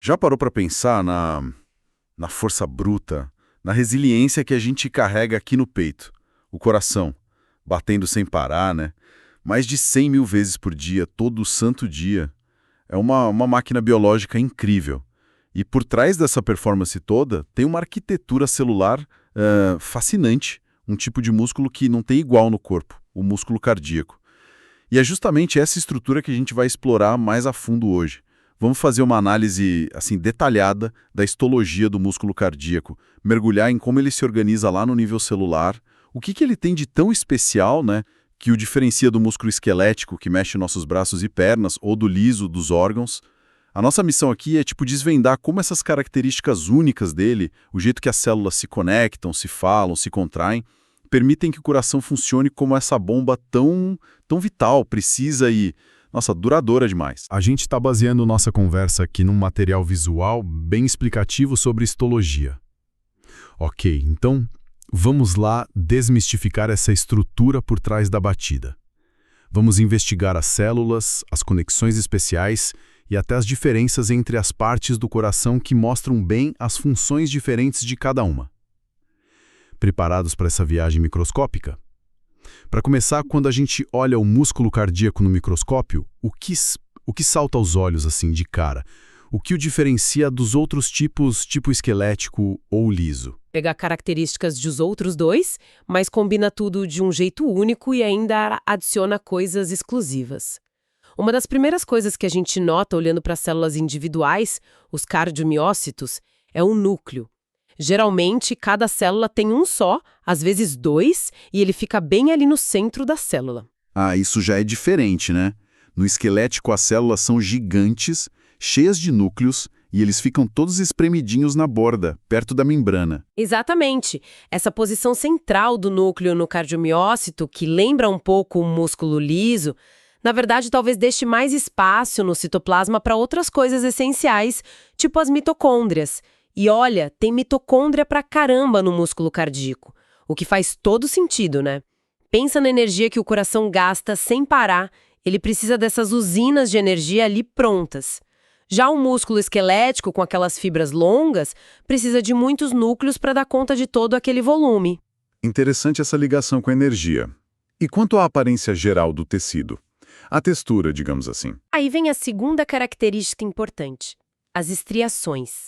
Já parou para pensar na força bruta, na resiliência que a gente carrega aqui no peito? O coração, batendo sem parar, né? Mais de 100 mil vezes por dia, todo santo dia. É uma máquina biológica incrível. E por trás dessa performance toda, tem uma arquitetura celular fascinante, um tipo de músculo que não tem igual no corpo, o músculo cardíaco. E é justamente essa estrutura que a gente vai explorar mais a fundo hoje. Vamos fazer uma análise assim detalhada da histologia do músculo cardíaco, mergulhar em como ele se organiza lá no nível celular, o que ele tem de tão especial, né, que o diferencia do músculo esquelético que mexe nossos braços e pernas ou do liso dos órgãos. A nossa missão aqui é desvendar como essas características únicas dele, o jeito que as células se conectam, se falam, se contraem, permitem que o coração funcione como essa bomba tão vital, precisa e, nossa, duradoura demais. A gente está baseando nossa conversa aqui num material visual bem explicativo sobre histologia. Ok, então vamos lá desmistificar essa estrutura por trás da batida. Vamos investigar as células, as conexões especiais e até as diferenças entre as partes do coração que mostram bem as funções diferentes de cada uma. Preparados para essa viagem microscópica? Para começar, quando a gente olha o músculo cardíaco no microscópio, o que salta aos olhos assim de cara? O que o diferencia dos outros tipos, tipo esquelético ou liso? Pegar características dos outros dois, mas combina tudo de um jeito único e ainda adiciona coisas exclusivas. Uma das primeiras coisas que a gente nota olhando para as células individuais, os cardiomiócitos, é o núcleo. Geralmente, cada célula tem um só, às vezes dois, e ele fica bem ali no centro da célula. Ah, isso já é diferente, né? No esquelético, as células são gigantes, cheias de núcleos, e eles ficam todos espremidinhos na borda, perto da membrana. Exatamente. Essa posição central do núcleo no cardiomiócito, que lembra um pouco o músculo liso, na verdade, talvez deixe mais espaço no citoplasma para outras coisas essenciais, tipo as mitocôndrias. E olha, tem mitocôndria pra caramba no músculo cardíaco, o que faz todo sentido, né? Pensa na energia que o coração gasta sem parar, ele precisa dessas usinas de energia ali prontas. Já o músculo esquelético, com aquelas fibras longas, precisa de muitos núcleos para dar conta de todo aquele volume. Interessante essa ligação com a energia. E quanto à aparência geral do tecido? A textura, digamos assim. Aí vem a segunda característica importante, as estriações.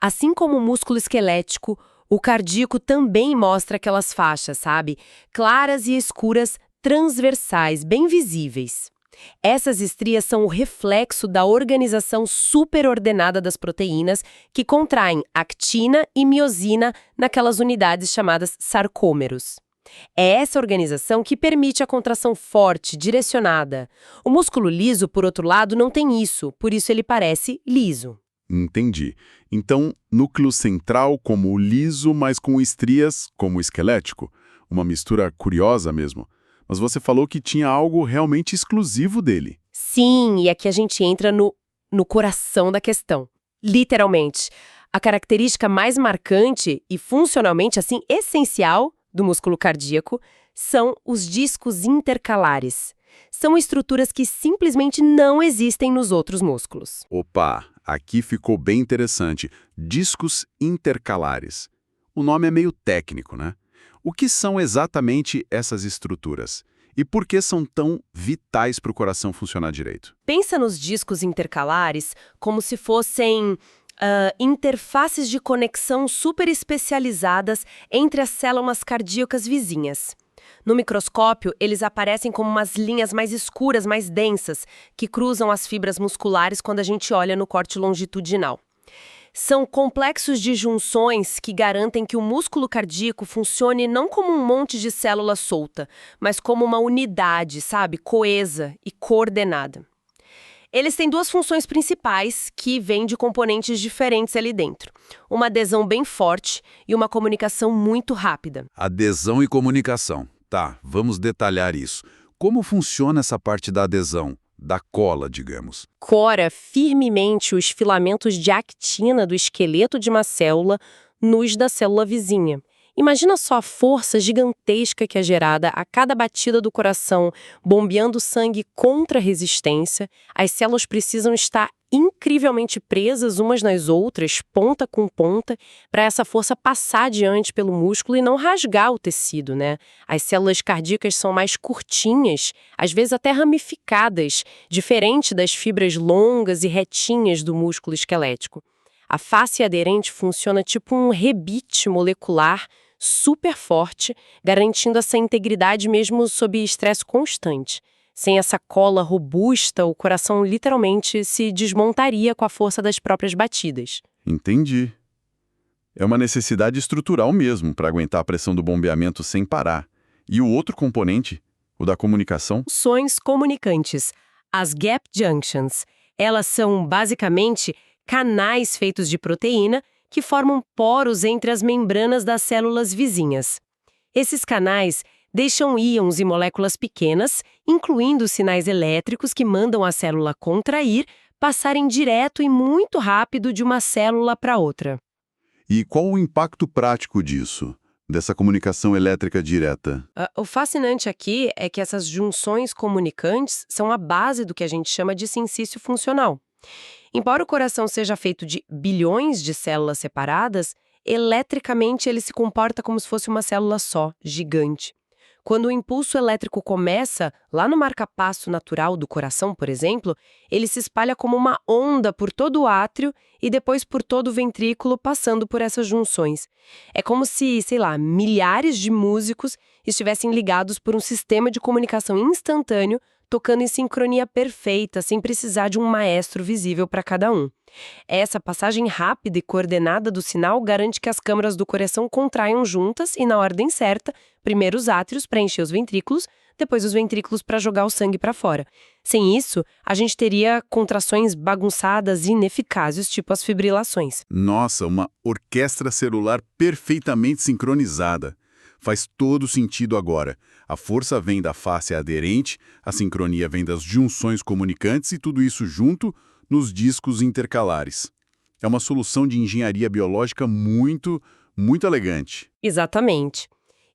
Assim como o músculo esquelético, o cardíaco também mostra aquelas faixas, sabe? Claras e escuras, transversais, bem visíveis. Essas estrias são o reflexo da organização superordenada das proteínas que contraem actina e miosina naquelas unidades chamadas sarcômeros. É essa organização que permite a contração forte, direcionada. O músculo liso, por outro lado, não tem isso, por isso ele parece liso. Entendi. Então, núcleo central como o liso, mas com estrias como o esquelético. Uma mistura curiosa mesmo. Mas você falou que tinha algo realmente exclusivo dele. Sim, e aqui a gente entra no coração da questão. Literalmente. A característica mais marcante e funcionalmente assim essencial do músculo cardíaco são os discos intercalares. São estruturas que simplesmente não existem nos outros músculos. Opa, aqui ficou bem interessante. Discos intercalares. O nome é meio técnico, né? O que são exatamente essas estruturas? E por que são tão vitais para o coração funcionar direito? Pensa nos discos intercalares como se fossem interfaces de conexão super especializadas entre as células cardíacas vizinhas. No microscópio, eles aparecem como umas linhas mais escuras, mais densas, que cruzam as fibras musculares quando a gente olha no corte longitudinal. São complexos de junções que garantem que o músculo cardíaco funcione não como um monte de célula solta, mas como uma unidade, sabe, coesa e coordenada. Eles têm duas funções principais que vêm de componentes diferentes ali dentro. Uma adesão bem forte e uma comunicação muito rápida. Adesão e comunicação. Tá, vamos detalhar isso. Como funciona essa parte da adesão, da cola, digamos? Cora firmemente os filamentos de actina do esqueleto de uma célula nos da célula vizinha. Imagina só a força gigantesca que é gerada a cada batida do coração, bombeando sangue contra a resistência. As células precisam estar incrivelmente presas umas nas outras, ponta com ponta, para essa força passar adiante pelo músculo e não rasgar o tecido, né? As células cardíacas são mais curtinhas, às vezes até ramificadas, diferente das fibras longas e retinhas do músculo esquelético. A face aderente funciona tipo um rebite molecular super forte, garantindo essa integridade mesmo sob estresse constante. Sem essa cola robusta, o coração literalmente se desmontaria com a força das próprias batidas. Entendi. É uma necessidade estrutural mesmo para aguentar a pressão do bombeamento sem parar. E o outro componente, o da comunicação? Junções comunicantes, as gap junctions. Elas são, basicamente, canais feitos de proteína que formam poros entre as membranas das células vizinhas. Esses canais deixam íons e moléculas pequenas, incluindo sinais elétricos que mandam a célula contrair, passarem direto e muito rápido de uma célula para outra. E qual o impacto prático disso, dessa comunicação elétrica direta? O fascinante aqui é que essas junções comunicantes são a base do que a gente chama de sincício funcional. Embora o coração seja feito de bilhões de células separadas, eletricamente ele se comporta como se fosse uma célula só, gigante. Quando o impulso elétrico começa, lá no marca-passo natural do coração, por exemplo, ele se espalha como uma onda por todo o átrio e depois por todo o ventrículo, passando por essas junções. É como se, sei lá, milhares de músicos estivessem ligados por um sistema de comunicação instantâneo, tocando em sincronia perfeita, sem precisar de um maestro visível para cada um. Essa passagem rápida e coordenada do sinal garante que as câmaras do coração contraiam juntas e na ordem certa, primeiro os átrios para encher os ventrículos, depois os ventrículos para jogar o sangue para fora. Sem isso, a gente teria contrações bagunçadas e ineficazes, tipo as fibrilações. Nossa, uma orquestra celular perfeitamente sincronizada. Faz todo sentido agora. A força vem da face aderente, a sincronia vem das junções comunicantes e tudo isso junto nos discos intercalares. É uma solução de engenharia biológica muito elegante. Exatamente.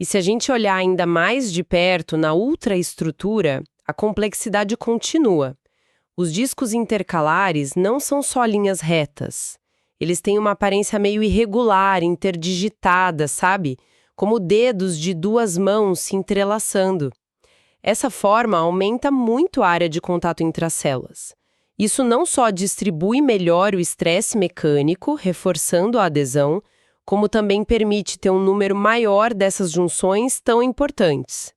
E se a gente olhar ainda mais de perto na ultraestrutura, a complexidade continua. Os discos intercalares não são só linhas retas. Eles têm uma aparência meio irregular, interdigitada, sabe? Como dedos de duas mãos se entrelaçando. Essa forma aumenta muito a área de contato entre as células. Isso não só distribui melhor o estresse mecânico, reforçando a adesão, como também permite ter um número maior dessas junções tão importantes.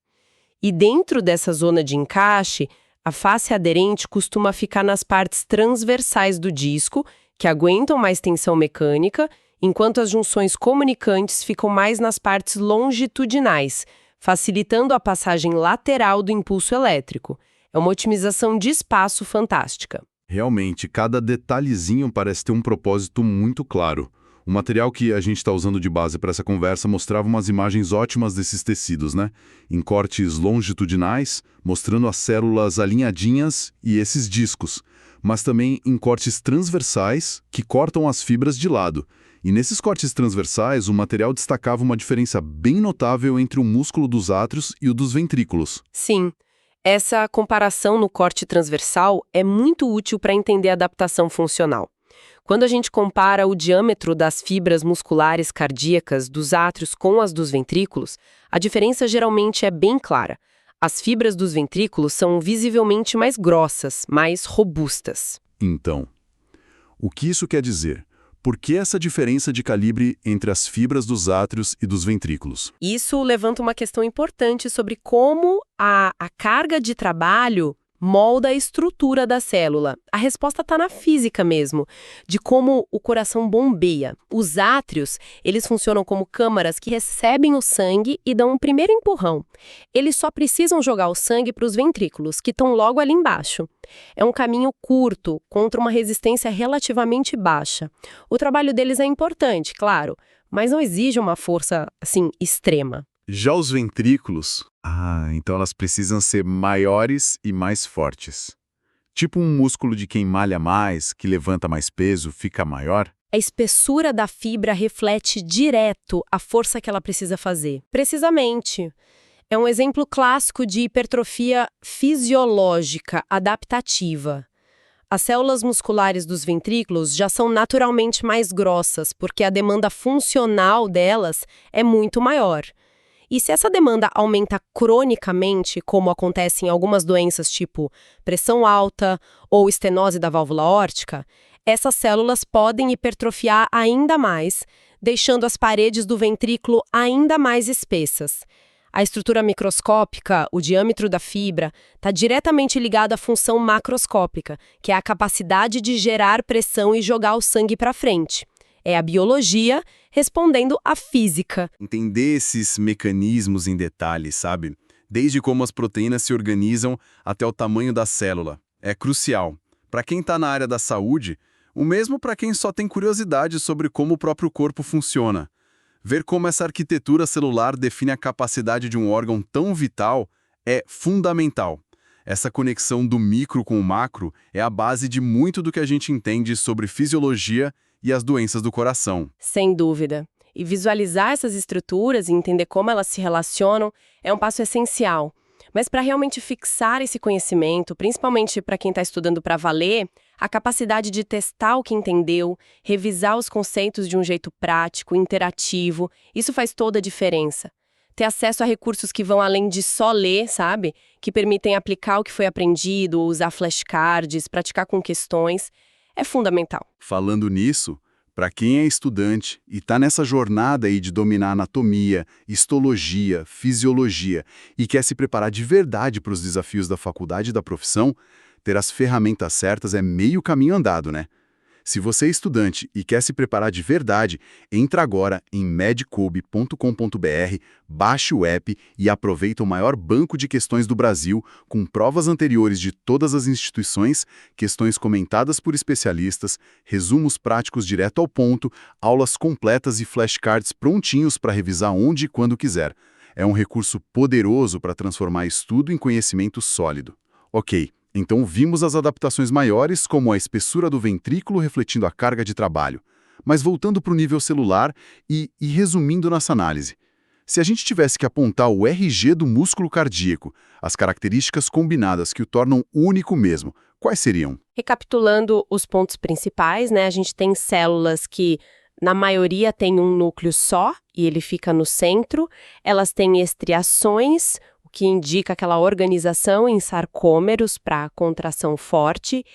E dentro dessa zona de encaixe, a face aderente costuma ficar nas partes transversais do disco, que aguentam mais tensão mecânica, enquanto as junções comunicantes ficam mais nas partes longitudinais, facilitando a passagem lateral do impulso elétrico. É uma otimização de espaço fantástica. Realmente, cada detalhezinho parece ter um propósito muito claro. O material que a gente está usando de base para essa conversa mostrava umas imagens ótimas desses tecidos, né? Em cortes longitudinais, mostrando as células alinhadinhas e esses discos, mas também em cortes transversais, que cortam as fibras de lado. E nesses cortes transversais, o material destacava uma diferença bem notável entre o músculo dos átrios e o dos ventrículos. Sim, essa comparação no corte transversal é muito útil para entender a adaptação funcional. Quando a gente compara o diâmetro das fibras musculares cardíacas dos átrios com as dos ventrículos, a diferença geralmente é bem clara. As fibras dos ventrículos são visivelmente mais grossas, mais robustas. Então, o que isso quer dizer? Por que essa diferença de calibre entre as fibras dos átrios e dos ventrículos? Isso levanta uma questão importante sobre como a carga de trabalho molda a estrutura da célula. A resposta está na física mesmo, de como o coração bombeia. Os átrios, eles funcionam como câmaras que recebem o sangue e dão um primeiro empurrão. Eles só precisam jogar o sangue para os ventrículos, que estão logo ali embaixo. É um caminho curto, contra uma resistência relativamente baixa. O trabalho deles é importante, claro, mas não exige uma força, assim, extrema. Já os ventrículos, então elas precisam ser maiores e mais fortes. Tipo um músculo de quem malha mais, que levanta mais peso, fica maior? A espessura da fibra reflete direto a força que ela precisa fazer. Precisamente. É um exemplo clássico de hipertrofia fisiológica adaptativa. As células musculares dos ventrículos já são naturalmente mais grossas, porque a demanda funcional delas é muito maior. E se essa demanda aumenta cronicamente, como acontece em algumas doenças tipo pressão alta ou estenose da válvula órtica, essas células podem hipertrofiar ainda mais, deixando as paredes do ventrículo ainda mais espessas. A estrutura microscópica, o diâmetro da fibra, está diretamente ligado à função macroscópica, que é a capacidade de gerar pressão e jogar o sangue para frente. É a biologia respondendo à física. Entender esses mecanismos em detalhes, sabe? Desde como as proteínas se organizam até o tamanho da célula. É crucial. Para quem está na área da saúde, o mesmo para quem só tem curiosidade sobre como o próprio corpo funciona. Ver como essa arquitetura celular define a capacidade de um órgão tão vital é fundamental. Essa conexão do micro com o macro é a base de muito do que a gente entende sobre fisiologia e as doenças do coração. Sem dúvida. E visualizar essas estruturas e entender como elas se relacionam é um passo essencial. Mas para realmente fixar esse conhecimento, principalmente para quem está estudando para valer, a capacidade de testar o que entendeu, revisar os conceitos de um jeito prático, interativo, isso faz toda a diferença. Ter acesso a recursos que vão além de só ler, sabe? Que permitem aplicar o que foi aprendido, usar flashcards, praticar com questões, é fundamental. Falando nisso, para quem é estudante e está nessa jornada aí de dominar anatomia, histologia, fisiologia e quer se preparar de verdade para os desafios da faculdade e da profissão, ter as ferramentas certas é meio caminho andado, né? Se você é estudante e quer se preparar de verdade, entra agora em medcobe.com.br, baixe o app e aproveita o maior banco de questões do Brasil, com provas anteriores de todas as instituições, questões comentadas por especialistas, resumos práticos direto ao ponto, aulas completas e flashcards prontinhos para revisar onde e quando quiser. É um recurso poderoso para transformar estudo em conhecimento sólido. Ok. Então vimos as adaptações maiores, como a espessura do ventrículo refletindo a carga de trabalho. Mas voltando para o nível celular e resumindo nossa análise. Se a gente tivesse que apontar o RG do músculo cardíaco, as características combinadas que o tornam único mesmo, quais seriam? Recapitulando os pontos principais, né? A gente tem células que, na maioria, têm um núcleo só e ele fica no centro. Elas têm estriações, que indica aquela organização em sarcômeros para contração forte,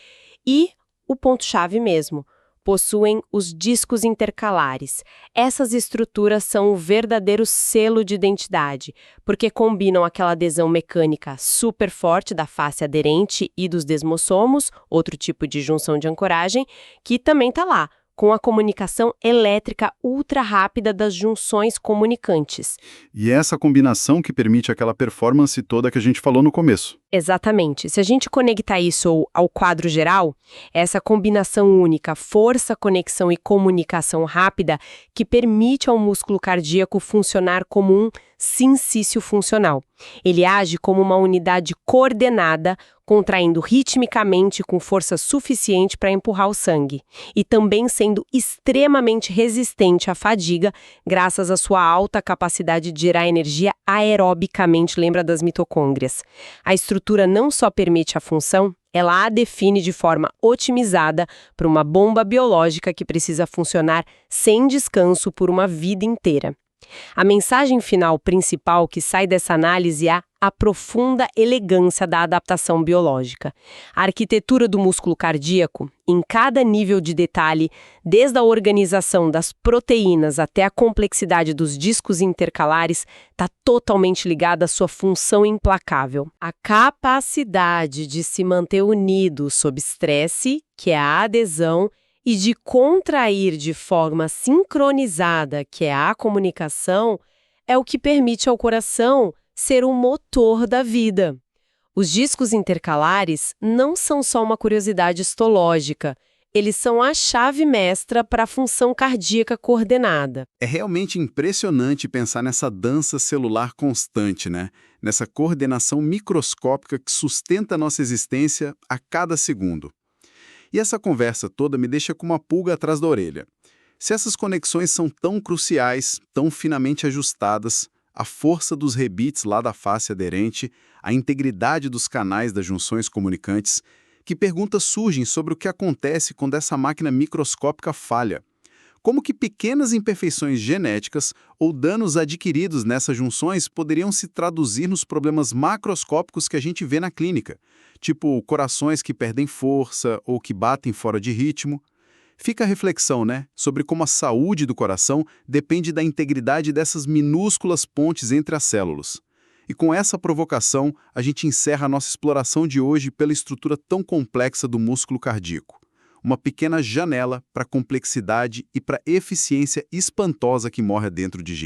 e o ponto-chave mesmo, possuem os discos intercalares. Essas estruturas são o verdadeiro selo de identidade, porque combinam aquela adesão mecânica super forte da face aderente e dos desmossomos, outro tipo de junção de ancoragem, que também está lá, com a comunicação elétrica ultra rápida das junções comunicantes. E essa combinação que permite aquela performance toda que a gente falou no começo. Exatamente. Se a gente conectar isso ao quadro geral, essa combinação única, força, conexão e comunicação rápida, que permite ao músculo cardíaco funcionar como um sincício funcional. Ele age como uma unidade coordenada, contraindo ritmicamente com força suficiente para empurrar o sangue, e também sendo extremamente resistente à fadiga, graças à sua alta capacidade de gerar energia aerobicamente, lembra das mitocôndrias. A estrutura não só permite a função, ela a define de forma otimizada para uma bomba biológica que precisa funcionar sem descanso por uma vida inteira. A mensagem final principal que sai dessa análise é a profunda elegância da adaptação biológica. A arquitetura do músculo cardíaco, em cada nível de detalhe, desde a organização das proteínas até a complexidade dos discos intercalares, está totalmente ligada à sua função implacável. A capacidade de se manter unido sob estresse, que é a adesão, e de contrair de forma sincronizada, que é a comunicação, é o que permite ao coração ser o motor da vida. Os discos intercalares não são só uma curiosidade histológica, eles são a chave mestra para a função cardíaca coordenada. É realmente impressionante pensar nessa dança celular constante, né? Nessa coordenação microscópica que sustenta a nossa existência a cada segundo. E essa conversa toda me deixa com uma pulga atrás da orelha. Se essas conexões são tão cruciais, tão finamente ajustadas, a força dos rebites lá da face aderente, a integridade dos canais das junções comunicantes, que perguntas surgem sobre o que acontece quando essa máquina microscópica falha. Como que pequenas imperfeições genéticas ou danos adquiridos nessas junções poderiam se traduzir nos problemas macroscópicos que a gente vê na clínica, tipo corações que perdem força ou que batem fora de ritmo. Fica a reflexão, né, sobre como a saúde do coração depende da integridade dessas minúsculas pontes entre as células. E com essa provocação, a gente encerra a nossa exploração de hoje pela estrutura tão complexa do músculo cardíaco. Uma pequena janela para a complexidade e para a eficiência espantosa que morre dentro de gente.